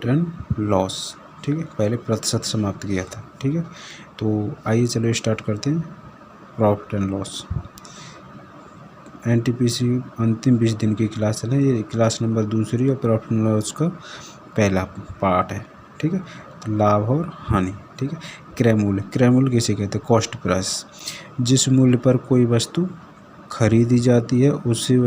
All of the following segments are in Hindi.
Profit and loss. ठीक है, पहले प्रतिशत समाप्त किया था। ठीक है, तो आइए चलो स्टार्ट करते हैं प्रॉफिट एंड लॉस। एनटीपीसी अंतिम 20 दिन की क्लास है, ये क्लास नंबर 2 और प्रॉफिट एंड लॉस का पहला पार्ट है। ठीक है, तो लाभ और हानि। ठीक है, क्रय मूल्य, क्रय मूल्य किसे कहते हैं? Cost price. जिस मूल्य पर कोई वस्तु खरीदी जाती है उसी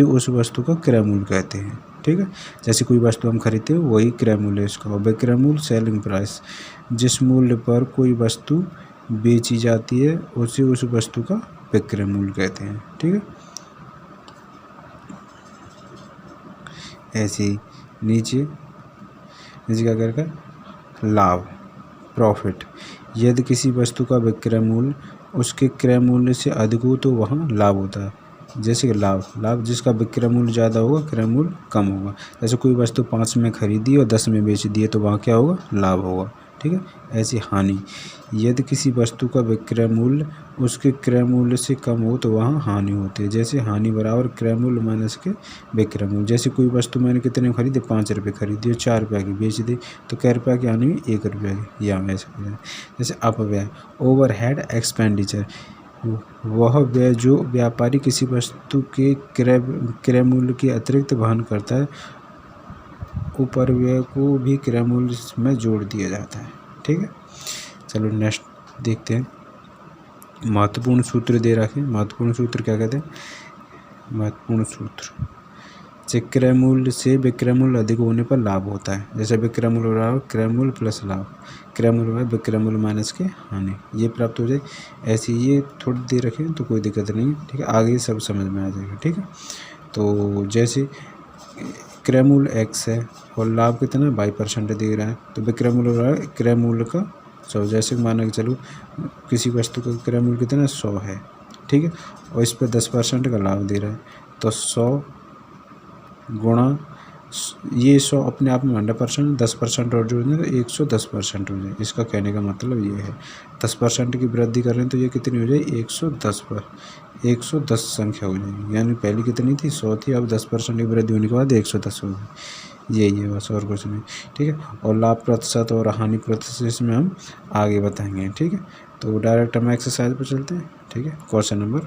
उस वस्तु का क्रय मूल्य कहते हैं। ठीक है, जैसे कोई वस्तु हम खरीदते हैं वही क्रय मूल्य है इसका। और विक्रय मूल्य सेलिंग प्राइस, जिस मूल्य पर कोई वस्तु बेची जाती है उसी उस वस्तु का विक्रय मूल्य कहते हैं। ठीक है, ऐसे ही नीचे क्या करेगा? लाभ, प्रॉफिट। यदि किसी वस्तु का विक्रय मूल्य उसके क्रय मूल्य से अधिक हो तो वहाँ लाभ होता है। जैसे कि लाभ जिसका विक्रय मूल्य ज़्यादा होगा क्रय मूल्य कम होगा। जैसे कोई वस्तु 5 में खरीदी और 10 में बेच दी है तो वहाँ क्या होगा? लाभ होगा। ठीक है, ऐसी हानि, यदि किसी वस्तु का विक्रय मूल्य उसके क्रय मूल्य से कम हो तो वहाँ हानि होती है। जैसे हानि बराबर क्रय मूल्य माइनस के विक्रय मूल्य। जैसे कोई वस्तु मैंने कितने में खरीदी? 5 रुपये खरीदी और 4 रुपये की बेच दी तो कै रुपये की हानि हुई? 1 रुपये की। या ऐसे जैसे अपव्यय, ओवरहेड एक्सपेंडिचर, वह व्यय जो व्यापारी किसी वस्तु के क्रय मूल्य के अतिरिक्त वहन करता है, उपरिव्यय को भी क्रय मूल्य में जोड़ दिया जाता है। ठीक है, चलो नेक्स्ट देखते हैं। महत्वपूर्ण सूत्र दे रखे। महत्वपूर्ण सूत्र क्या कहते हैं? महत्वपूर्ण सूत्र, क्रय मूल्य से विक्रय मूल्य अधिक होने पर लाभ होता है। जैसे विक्रय मूल्य बराबर क्रय मूल्य प्लस लाभ, क्रय मूल्य बराबर विक्रय मूल्य माइनस के हानि, ये प्राप्त हो जाए। ऐसे ये थोड़ी दे रखें तो कोई दिक्कत नहीं। ठीक है, आगे सब समझ में आ जाएगा। ठीक है, तो जैसे क्रय मूल्य x है और लाभ कितना 22% दे रहा है तो विक्रय मूल्य बराबर क्रय मूल्य का 100। जैसे माना कि चलो किसी वस्तु का क्रय मूल्य कितना 100 है। ठीक है, और इस पर 10% का लाभ दे रहा है तो 100 गुणा ये 100 अपने आप में 100%, 10% और जोड़ दें तो 110% हो जाए। इसका कहने का मतलब ये है 10% की वृद्धि कर रहे हैं तो ये कितनी हो जाए? 110 पर 110 संख्या हो जाएगी। यानी पहले कितनी थी? 100 थी, अब 10% की वृद्धि होने के बाद 110 हो गई। यही है बस, और कुछ नहीं। ठीक है, और लाभ प्रतिशत और हानि प्रतिशत इसमें हम आगे बताएंगे। ठीक है, तो डायरेक्ट हम एक्सरसाइज पर चलते हैं। ठीक है, क्वेश्चन नंबर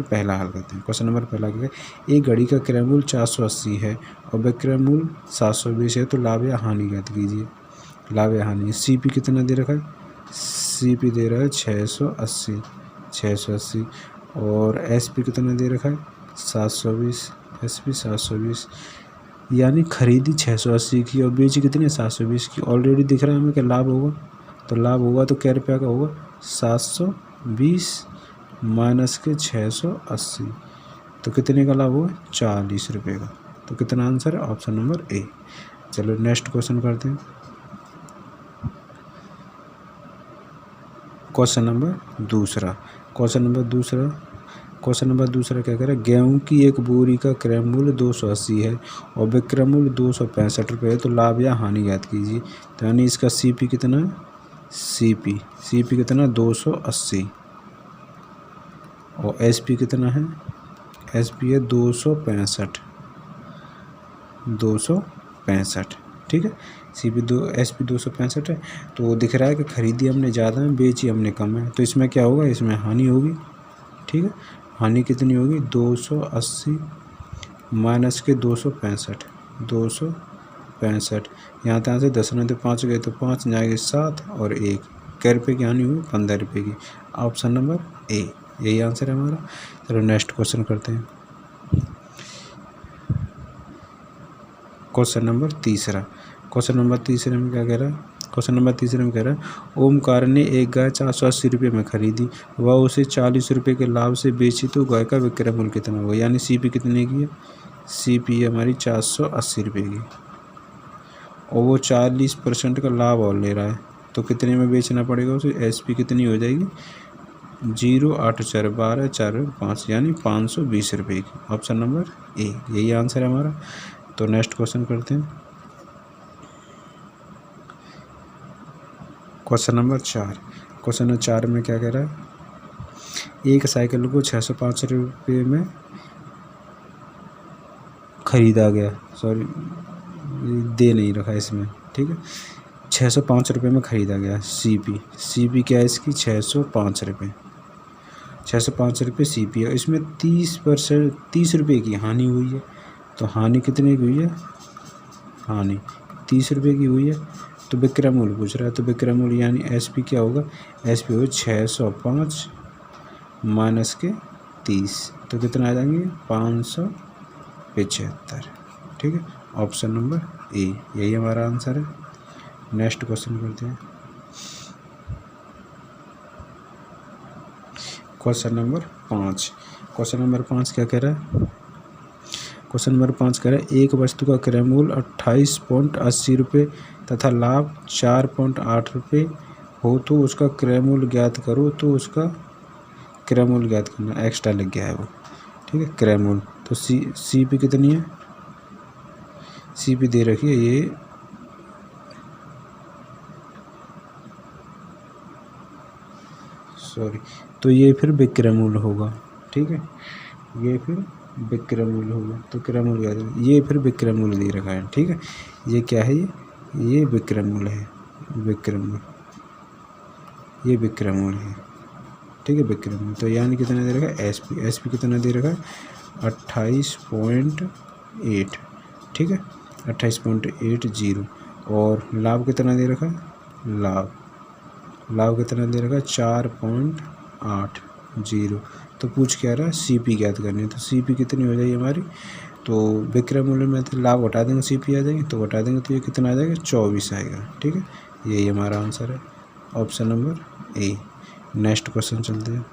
पहला हल करते हैं। क्वेश्चन नंबर पहला क्या है? एक घड़ी का क्रय मूल्य 480 है और विक्रय मूल्य 720 है तो लाभ या हानि ज्ञात कीजिए। लाभ या हानि, सीपी कितना दे रखा है? सीपी दे रहा है 680 और एसपी कितना दे रखा है? 720, एसपी 720। यानी खरीदी 680 की और बेची कितनी? 720 की। ऑलरेडी दिख रहा है हमें कि लाभ होगा, तो लाभ होगा तो कै रुपये का होगा? 720 माइनस के 680 तो कितने का लाभ हुआ? 40 रुपये का। तो कितना आंसर है? Option number A. चलो नेक्स्ट क्वेश्चन करते हैं। क्वेश्चन नंबर दूसरा क्या कह रहा है? गेहूं की एक बोरी का क्रय मूल्य 280 है और विक्रय मूल्य 265 रुपये है तो लाभ या हानि ज्ञात कीजिए। तो यानी इसका सीपी कितना है? सीपी कितना? 280 और एसपी कितना है? एसपी है 265। ठीक है, एसपी 265 है। तो दिख रहा है कि खरीदी हमने ज़्यादा है, बेची हमने कम है, तो इसमें क्या होगा? इसमें हानि होगी। ठीक है, हानि कितनी होगी? 280 माइनस के 265। यहाँ तक से 10 में तो 5 गए तो 5 जाएंगे 7 और 1 कै रुपये की हानि हुई? 15 रुपये की। ऑप्शन नंबर ए, यही आंसर है हमारा। चलो नेक्स्ट क्वेश्चन करते हैं। क्वेश्चन नंबर तीसरा में क्या कह रहा है? क्वेश्चन नंबर तीसरे में कह रहा है ओमकार ने एक गाय 480 रुपये में खरीदी, वह उसे 40 रुपये के लाभ से बेची तो गाय का विक्रय मूल्य कितना होगा? यानी सीपी कितने की है? सीपी हमारी 480 रुपये की और वो 40% का लाभ और ले रहा है तो कितने में बेचना पड़ेगा उसे? एसपी कितनी हो जाएगी? 0 8 4 12 4 5 यानी 520 रुपये की। ऑप्शन नंबर ए, यही आंसर है हमारा। तो नेक्स्ट क्वेश्चन करते हैं। क्वेश्चन नंबर 4 में क्या कह रहा है? एक साइकिल को 605 रुपये में ख़रीदा गया, सॉरी दे नहीं रखा इसमें, ठीक है। 605 रुपये में ख़रीदा गया सी पी क्या है इसकी 605 रुपये, 605 रुपये सी पी है। इसमें 30 रुपये की हानि हुई है। तो हानि कितने की हुई है, हानि 30 रुपये की हुई है। तो विक्रय मूल्य पूछ रहा है, तो विक्रय मूल्य यानी एस पी क्या होगा, एस पी होगा 605 माइनस के 30, तो कितना आ जाएंगे 575, ठीक है। ऑप्शन नंबर ए यही हमारा आंसर है। नेक्स्ट क्वेश्चन करते हैं। क्वेश्चन नंबर 5, क्वेश्चन नंबर 5 क्या कह रहा है, क्वेश्चन नंबर 5 कह रहा है एक वस्तु का क्रय मूल्य 28.80 रुपये तथा लाभ 4.8 रुपये हो तो उसका क्रय मूल्य ज्ञात करो। तो उसका क्रय मूल्य ज्ञात करना, एक्स्ट्रा लग गया है वो, ठीक है। क्रय मूल्य तो सी पी कितनी है, सी पी दे रखी है ये तो ये फिर विक्रय मूल्य होगा, ठीक है। ये फिर विक्रय मूल्य होगा, तो क्रय मूल्य याद रखना, ये फिर विक्रय मूल्य दे रखा है, ठीक है। ये क्या है, ये विक्रय मूल्य है, विक्रय मूल्य, ये विक्रय मूल्य है, ठीक है, विक्रय मूल्य। तो यानी कितना दे रखा है, एस पी कितना दे रखा है 28.8, ठीक है, 28.80। और लाभ कितना दे रखा है, लाभ कितना दे रखा है 4.80। तो पूछ क्या रहा है, सी पी ज्ञात करनी है। तो सी पी कितनी हो जाएगी हमारी, तो विक्रय मूल्य में तो लाभ हटा देंगे, सी पी आ जाएगी, तो हटा देंगे तो ये कितना आ जाएगा 24 आएगा, ठीक है। यही हमारा आंसर है, option number A. Next question चलते हैं।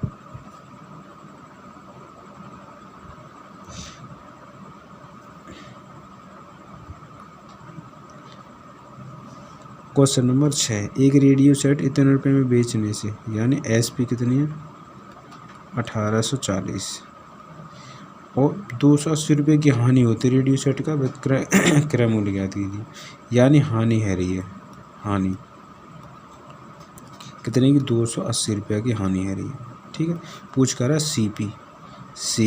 क्वेश्चन नंबर 6, एक रेडियो सेट इतने रुपए में बेचने से, यानी एस पी कितनी है 1840 और 280 रुपये की हानि होती है रेडियो सेट का विक्रय क्रय मूल्य ज्ञात कीजिए। यानी हानि है रही है, हानि कितने की 280 रुपये की हानि है रही है, ठीक है। पूछ कर रहा है सी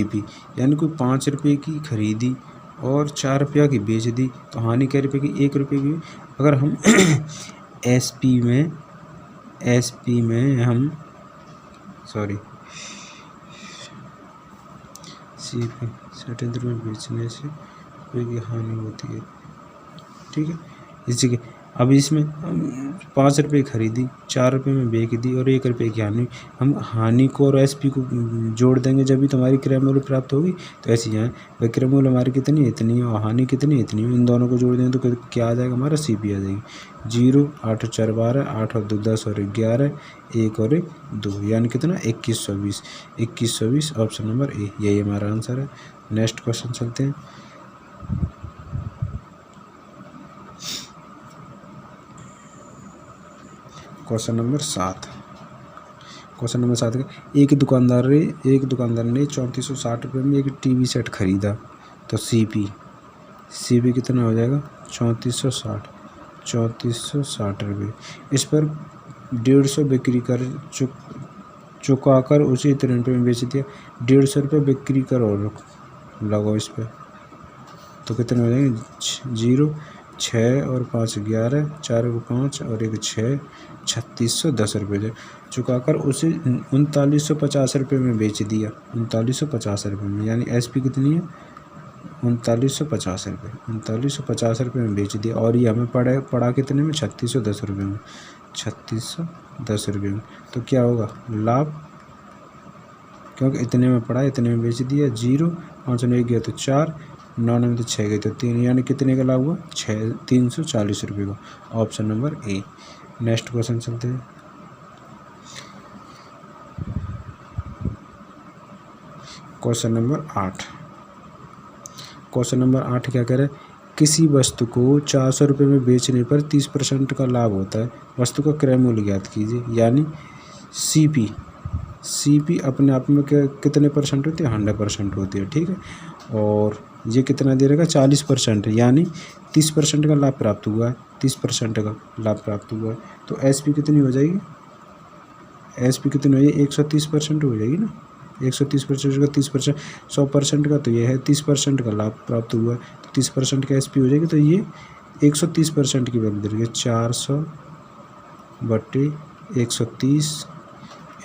पी यानी कोई 5 रुपये की खरीदी और 4 रुपया की बेच दी, तो हानि क्या रुपये की 1 रुपये की। अगर हम एस पी में हम सी पी स्वतंत्र में बेचने से कोई हानि होती है, ठीक है। इसी के अब इसमें 5 रुपये खरीदी, 4 रुपये में बेच दी और 1 रुपये की हानि, हम हानि को और एस पी को जोड़ देंगे जब भी तुम्हारी क्रय मूल्य प्राप्त होगी। तो ऐसे यहाँ विक्रय मूल्य हमारी कितनी है, इतनी है, और हानि कितनी है, इतनी है। इन दोनों को जोड़ देंगे तो क्या आ जाएगा हमारा, सी पी आ जाएगी 0, 8 और 4 12, 8 और 2 10 और 11, 1 और 1 2, यानी कितना 2120 ऑप्शन नंबर ए यही हमारा आंसर है। नेक्स्ट क्वेश्चन चलते हैं। क्वेश्चन नंबर 7 का एक दुकानदार ने 3460 रुपये में एक टीवी सेट खरीदा। तो सी पी कितना हो जाएगा 3460 रुपये। इस पर 150 बिक्री कर चुकाकर उसे इतने रुपये में बेच दिया। 150 रुपये बिक्री कर और लगाओ इस पर, तो कितने हो जाएंगे 0, 6 और 5 11, 4 को 5 और 1 6, 3610 रुपये चुकाकर उसे 3950 रुपये में बेच दिया। 3950 रुपये में, यानी एस पी कितनी है 3950 रुपये। 3950 रुपये में बेच दिया और ये हमें पड़ा कितने में 3610 रुपये में। 3610 रुपये में तो क्या होगा लाभ, क्योंकि इतने में पड़ा, इतने में बेच दिया। 0, 5 में 1 गया तो 4, 9 में तो 6 गए तो 3, यानी कितने का लाभ हुआ 340 रुपये का। Option number A. Next question चलते हैं। क्वेश्चन नंबर 8 क्या कह रहा है, किसी वस्तु को 400 रुपये में बेचने पर 30% का लाभ होता है। वस्तु का क्रय मूल्य ज्ञात कीजिए। यानी सी पी अपने आप में कितने परसेंट होती है 100% होती है, ठीक है। और ये कितना दे रहेगा 40% है, यानी 30% का लाभ प्राप्त हुआ है। 30% का लाभ प्राप्त हुआ है तो एस पी कितनी हो जाएगी, 130% हो जाएगी ना। 130% का 30%, 100% का तो ये है 30% का लाभ प्राप्त हुआ, तो 30% का SP हो जाएगी, तो ये 130% की वैल्यू दे रही है। 400/130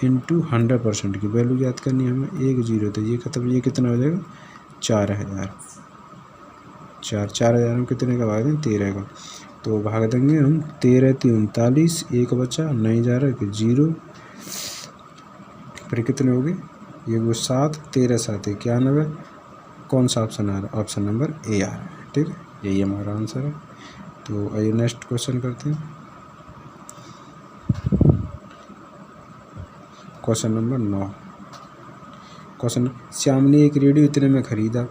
इंटू 100% की वैल्यू याद करनी है हमें। 1 0 तो ये खत्म, ये कितना हो जाएगा 4000। 4000 में कितने का भाग दें 13 का, तो भाग देंगे हम 13 3 39, 1 बचा नहीं जा रहा कि 0, फिर कितने हो गए ये वो 7, 13 7 91। कौन सा ऑप्शन आ रहा है? ऑप्शन नंबर ए आ रहा है। ठीक है, यही हमारा आंसर है। तो आइए नेक्स्ट क्वेश्चन करते हैं। Question number 9। क्वेश्चन, श्याम ने एक रेडियो इतने में खरीद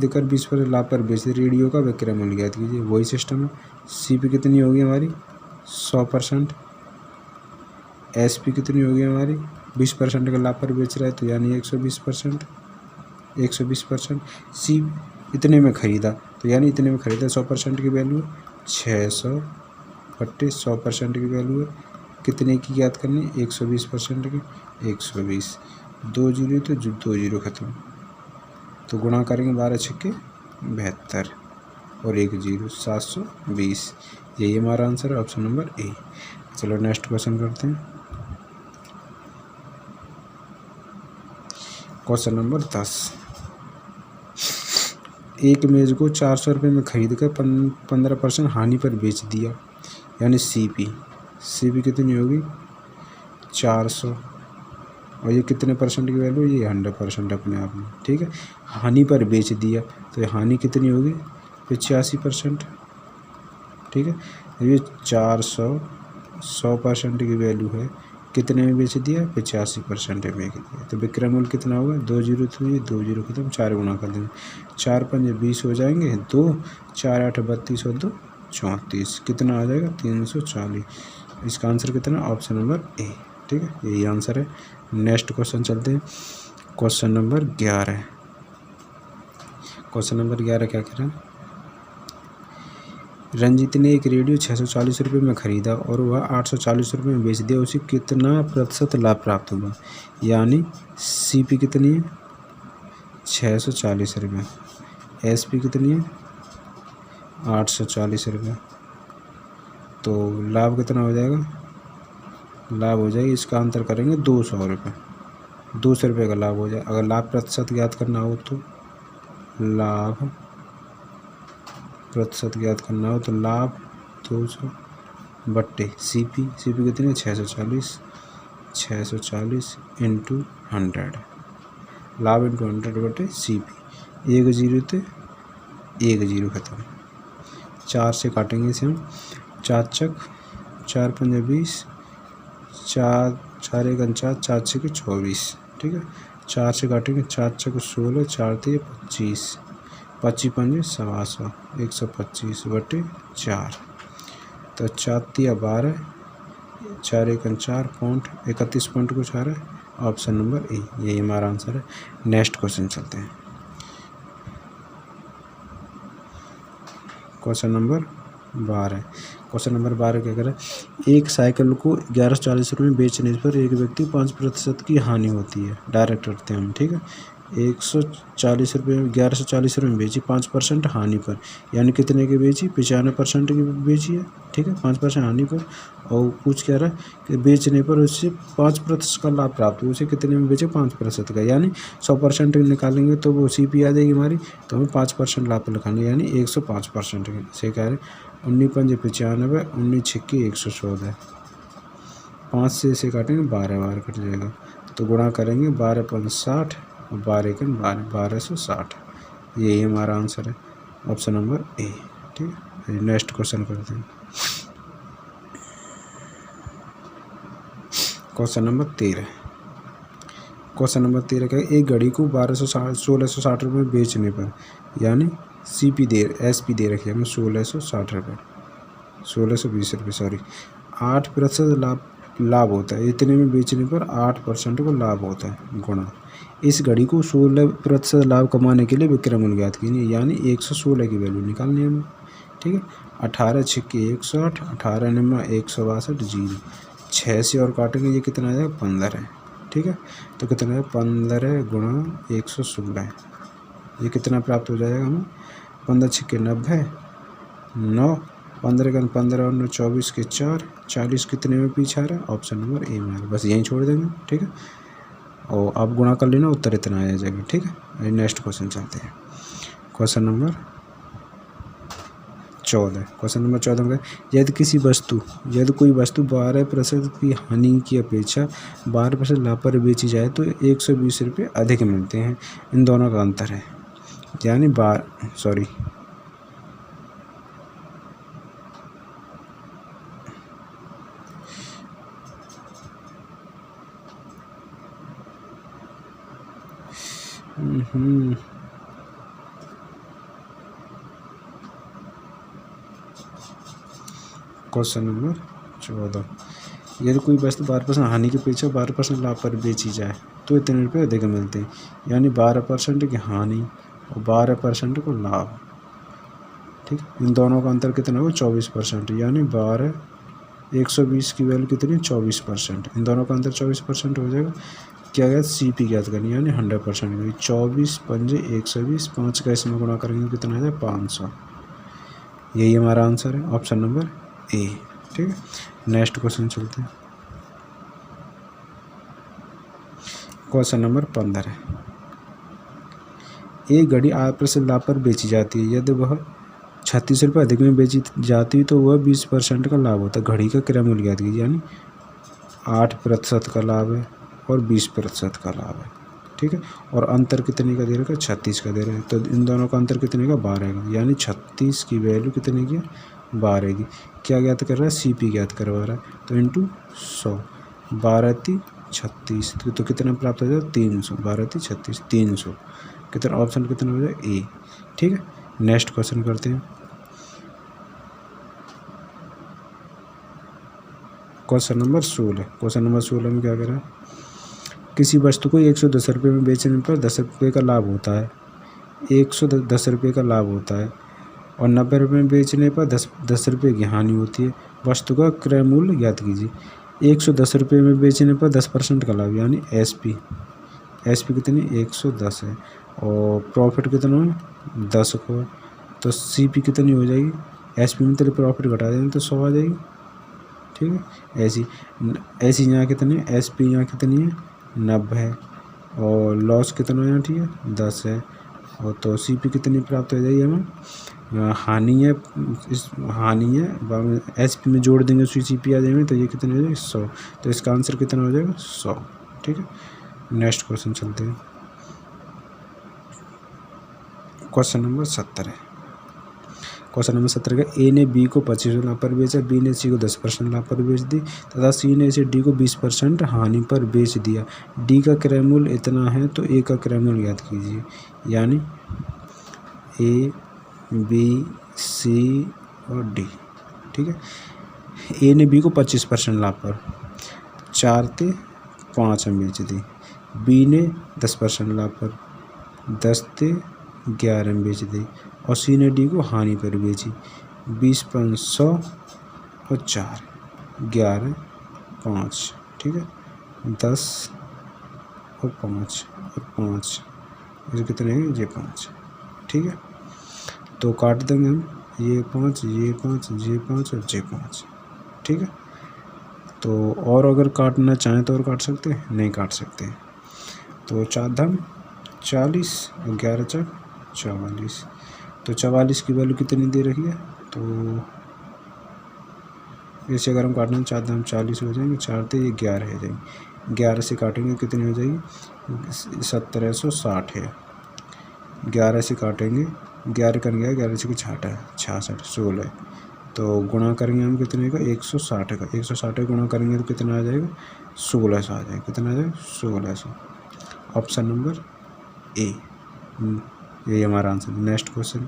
कर 20% लाभ पर बेचे, रेडियो का विक्रय मूल्य ज्ञात कीजिए। वही सिस्टम है। CP कितनी होगी हमारी 100%, SP कितनी होगी हमारी 20% का लाभ पर बेच रहा है तो यानी 120%। C इतने में खरीदा तो यानी इतने में खरीदा 100% की वैल्यू 600/100% की वैल्यू है कितने की याद करनी 120% की 120। 2 जीरो तो 2 जीरो खत्म, तो गुणा करेंगे 12 छक्के 72 और 1 0 720। यही हमारा आंसर है, ऑप्शन नंबर ए। चलो नेक्स्ट क्वेश्चन करते हैं। Question number 10। एक मेज को 400 रुपये में खरीद कर 15% हानि पर बेच दिया, यानी CP कितनी होगी 400, और ये कितने परसेंट की वैल्यू, ये 100% अपने आप में। ठीक है, हानि पर बेच दिया तो ये हानि कितनी होगी 85%। ठीक है, ये 400 100% की वैल्यू है, कितने में बेच दिया 85% में बेच दिया, तो विक्रय मूल्य कितना होगा 2 0 तो ये 2 0 खत्म, 4 गुना कर देंगे, 4 5 20 हो जाएंगे, 2 4 8 32 और 2 34, कितना आ जाएगा 340। इसका आंसर कितना, ऑप्शन नंबर ए। ठीक है, यही आंसर है। नेक्स्ट क्वेश्चन चलते हैं। Question number 11। क्वेश्चन नंबर 11 क्या कह रहा है, रंजीत ने एक रेडियो 640 रुपये में खरीदा और वह 840 रुपये में बेच दिया, उसे कितना प्रतिशत लाभ प्राप्त हुआ, यानी CP कितनी है 640 रुपये, SP कितनी है 840 रुपये, तो लाभ कितना हो जाएगा, लाभ हो जाएगा, इसका अंतर करेंगे 200 रुपये, 200 रुपये का लाभ हो जाए। अगर लाभ प्रतिशत ज्ञात करना हो तो लाभ प्रतिशत ज्ञात करना हो तो लाभ 200/CP कितनी है 640 इंटू 100, लाभ इंटू 100/CP। 1 0 तो 1 0 खत्म, 4 से काटेंगे इसे हम, 4 चक 4 5 20, 4 4 1 4 4 6 24। ठीक है, 4 से काटेंगे, 4 चक 16, 4 3 25, 25 5 125, 125/4, तो 4 3 12, 4 1 4 पॉइंट 31 पॉइंट कुछ आ रहा है, ऑप्शन नंबर ए, यही हमारा आंसर है। नेक्स्ट क्वेश्चन चलते हैं। Question number 12। क्वेश्चन नंबर 12 क्या करें, एक साइकिल को 1140 रुपये में बेचने पर एक व्यक्ति 5% की हानि होती है, डायरेक्ट करते हैं हम। ठीक है, 140 रुपये 1140 रुपये में बेची, 5% हानि पर, यानी कितने की बेची 95% की बेची है। ठीक है, 5% हानि पर, और पूछ क्या रहा है कि बेचने पर उससे 5% का लाभ प्राप्त हुआ, उसे कितने में बेचे 5% का, यानी 100% निकालेंगे तो वो CP आ जाएगी हमारी, तो हमें 5% लाभ लिखाना है, यानी 105% की। से कह रहे 19 5 95, 19 6 114, 5 से इसे काटेंगे 12 बार कट जाएगा, तो गुणा करेंगे 12 5 60 और 12 1 12, 1260। यही हमारा आंसर है, ऑप्शन नंबर ए। ठीक है, नेक्स्ट क्वेश्चन करते हैं। Question number 13। क्वेश्चन नंबर 13 का, एक घड़ी को 1660 रुपये में बेचने पर, यानी CP SP दे रखी है हमें 1660 रुपये, 1620 रुपये सॉरी, 8% लाभ होता है, इतने में बेचने पर 8% को लाभ होता है, गुणा इस घड़ी को 16% लाभ कमाने के लिए विक्रय मूल्य ज्ञात कीजिए, यानी 116 की वैल्यू निकालनी है हमें। ठीक है, 18 6 108, 18 9 162, 0 6 से और काटेंगे, ये कितना आ जाएगा 15 है। ठीक है। तो कितना है 15 गुणा 116, ये कितना प्राप्त हो जाएगा हमें 15 छिक्के 90, 9 15 का 15 और 9 24 के 4, 40 कितने में पीछे आ रहा है, ऑप्शन नंबर ए में आ रहा है। बस यहीं छोड़ देंगे, ठीक है। और आप गुणा कर लेना, उत्तर इतना आ जाएगा, ठीक है। नेक्स्ट क्वेश्चन चलते हैं। Question number 14। क्वेश्चन नंबर 14 में यदि कोई वस्तु 12% की हानि की अपेक्षा 12% लाभ पर बेची जाए तो 120 रुपये अधिक मिलते हैं। इन दोनों का अंतर है, यानी क्वेश्चन नंबर 14, यदि कोई वस्तु 12% हानि की अपेक्षा 12% लाभ पर बेची जाए तो इतने रुपये अधिक मिलते हैं, यानी 12% की हानि और 12% को लाभ, ठीक। इन दोनों का अंतर कितना होगा 24%, यानी 120 की वैल्यू कितनी 24%, इन दोनों का अंतर 24% हो जाएगा। क्या गया CP ज्ञात करनी, यानी 100%। 24 पंजे 120, 5 का इसमें गुणा करेंगे कितना आ जाए 500, यही हमारा आंसर है, ऑप्शन नंबर ए, ठीक है। नेक्स्ट क्वेश्चन चलते हैं। क्वेश्चन नंबर 15 है, एक घड़ी 8% लाभ पर बेची जाती है, यदि वह 36 रुपये अधिक में बेची जाती तो वह 20% का लाभ होता है। घड़ी का क्रय मूल्य ज्ञात कीजिए, यानी 8% का लाभ है और 20% का लाभ है, ठीक है। और अंतर कितने का दे रखा है 36 का दे रहे हैं, तो इन दोनों का अंतर कितने का 12 का, यानी 36 की वैल्यू कितने की 12 की। क्या ज्ञात कर रहा है CP ज्ञात करवा रहा है, तो इंटू 100, 12 36, तो कितना प्राप्त हो जाएगा 300, 12 36 300, कितना ऑप्शन कितना हो जाएगा ए, ठीक है। नेक्स्ट क्वेश्चन करते हैं। Question number 16। क्वेश्चन नंबर 16 में क्या कह रहा है, किसी वस्तु को 110 रुपये में बेचने पर 10 रुपये का लाभ होता है, 110 रुपये का लाभ होता है, और 90 रुपये में बेचने पर 10 रुपये की हानि होती है। वस्तु का क्रय मूल्य ज्ञात कीजिए। 110 रुपये में बेचने पर 10% का लाभ, यानी SP कितनी 110 है, और प्रॉफिट कितना है 10 को, तो CP कितनी हो जाएगी, SP में तेरे प्रॉफिट घटा देंगे तो 100 आ जाएगी, ठीक है। ऐसी यहाँ कितनी है SP यहाँ कितनी है 90 है, और लॉस कितना है यहाँ, ठीक है 10 है, और तो CP कितनी प्राप्त हो जाएगी हमें, हानि है, SP में जोड़ देंगे उसकी CP आ जाएंगे, तो ये कितने हो जाएगी 100, तो इसका आंसर कितना हो जाएगा 100, ठीक है। नेक्स्ट क्वेश्चन चलते हैं। क्वेश्चन नंबर 17 है। क्वेश्चन नंबर 17 का A ने B को 25 लाभ पर बेचा, B ने C को 10% लाभ पर बेच दी तथा C ने इसे D को 20% हानि पर बेच दिया। D का क्रय मूल्य इतना है तो A का क्रय मूल्य ज्ञात कीजिए, यानी A B C और D, ठीक है। A ने B को 25% लाभ पर 4 से 5 में बेच दी, B ने 10% लाभ पर 10 से 11 में बेच दी, और C ने D को हानि पर बेची 20 500 और 4 11 5, ठीक है 10 और 5 और 5, ये कितने हैं ये 5, ठीक है। तो काट देंगे हम ये 5 ये 5 ये 5 और ये 5, ठीक है। तो और अगर काटना चाहें तो और काट सकते हैं, नहीं काट सकते। तो 4 धम 40 और 11 चक 44, तो 44 की वैल्यू कितनी दे रही है, तो ऐसे अगर हम काटेंगे 4 धम 40 हो जाएंगे, 4 से ये 11 हो जाएंगे, 11 से काटेंगे कितनी हो जाएगी 1760 है, 11 से काटेंगे 11 कर गया 11 से 66 16, तो गुणा करेंगे हम कितने का 160 का, 160 गुणा करेंगे तो कितना आ जाएगा 1600 आ जाएगा, कितना आ जाएगा 1600, ऑप्शन नंबर ए, यही हमारा answer. Next question,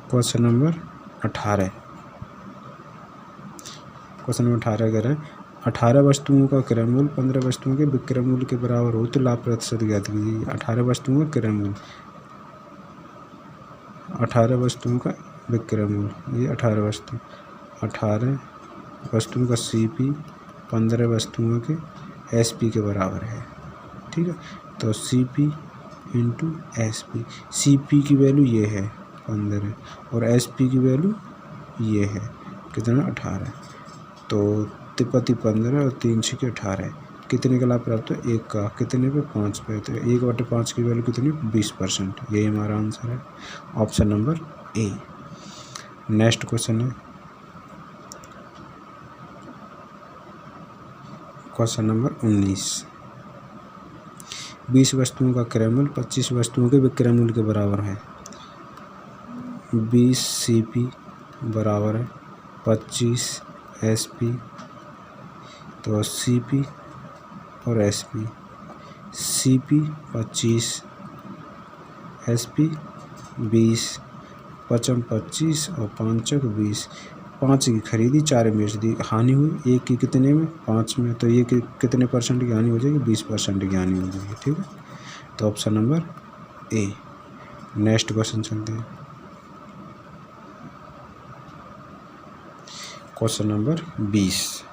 question number 18। Question number 18 कह रहा है 18 वस्तुओं का क्रय मूल्य 15 वस्तुओं के विक्रय मूल्य के बराबर हो तो लाभ प्रतिशत ज्ञात कीजिए। 18 वस्तुओं का क्रय मूल्य, 18 वस्तुओं का विक्रय मूल्य, ये 18 वस्तुओं का CP, 15 वस्तुओं के एस पी के बराबर है। ठीक है, तो C P into S P. C P की वैल्यू ये है 15 और एस पी की वैल्यू ये है कितना 18। तो तिपति 15 और 3 6 18 कितने का लाभ प्राप्त है? 1 का। कितने पे? 5 पे। तो 1/5 की वैल्यू कितनी? 20%। यही हमारा आंसर है, option number A. Next question है क्वेश्चन नंबर 19। 20 वस्तुओं का क्रय मूल्य 25 वस्तुओं के विक्रय मूल्य के बराबर है। 20 सी पी बराबर है 25 एस पी। तो सी पी और S P, C P 25 S P 20, 5 25 और 5 20। 5 की खरीदी 4 में बेच दी, हानि हुई 1 की कितने में? 5 में। तो ये कितने परसेंट की हानि हो जाएगी? 20% की हानि हो जाएगी। ठीक है, तो option number A. Next question चलते हैं, क्वेश्चन नंबर 20।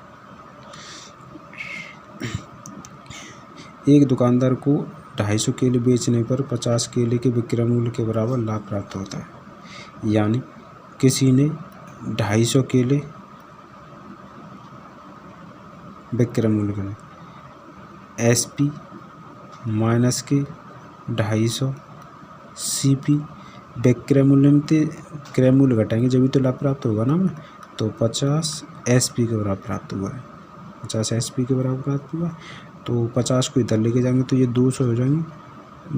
एक दुकानदार को 250 केले बेचने पर 50 केले के विक्रय मूल्य के बराबर लाभ प्राप्त होता है। यानी किसी ने 250 केले विक्रय मूल्य का एस पी माइनस के 250 सी पी विक्रय मूल्य में क्रय मूल्य घटाएंगे जब भी तो लाभ प्राप्त होगा ना हमें। तो 50 एस पी के बराबर प्राप्त हुआ है, 50 एस पी के बराबर प्राप्त हुआ। तो 50 को इधर लेके जाएंगे तो ये 200 हो जाएंगे,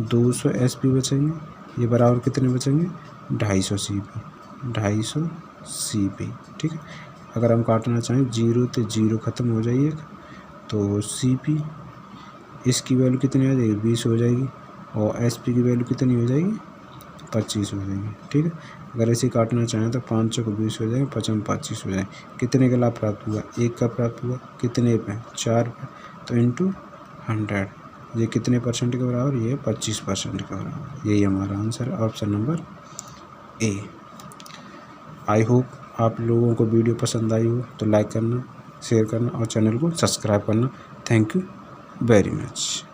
200 एस पी बचेंगे। ये बराबर कितने बचेंगे? 250 सी पी, 250 सी पी। ठीक है, अगर हम काटना चाहें 0 तो 0 ख़त्म हो जाइए। तो सी पी इसकी वैल्यू कितनी आ जाएगी? 20 हो जाएगी और एस पी की वैल्यू कितनी हो जाएगी? 25 हो जाएगी। ठीक है, अगर इसे काटना चाहें तो 5 को 20 हो जाएंगे, 5 में 25 हो जाएंगे। कितने का लाभ प्राप्त हुआ? 1 का प्राप्त हुआ। कितने पे? 4 पे। तो इंटू 100 ये कितने परसेंट के बराबर? ये 25% के बराबर। यही हमारा आंसर है, option number A. I hope आप लोगों को वीडियो पसंद आई हो तो लाइक करना, शेयर करना और चैनल को सब्सक्राइब करना। Thank you very much.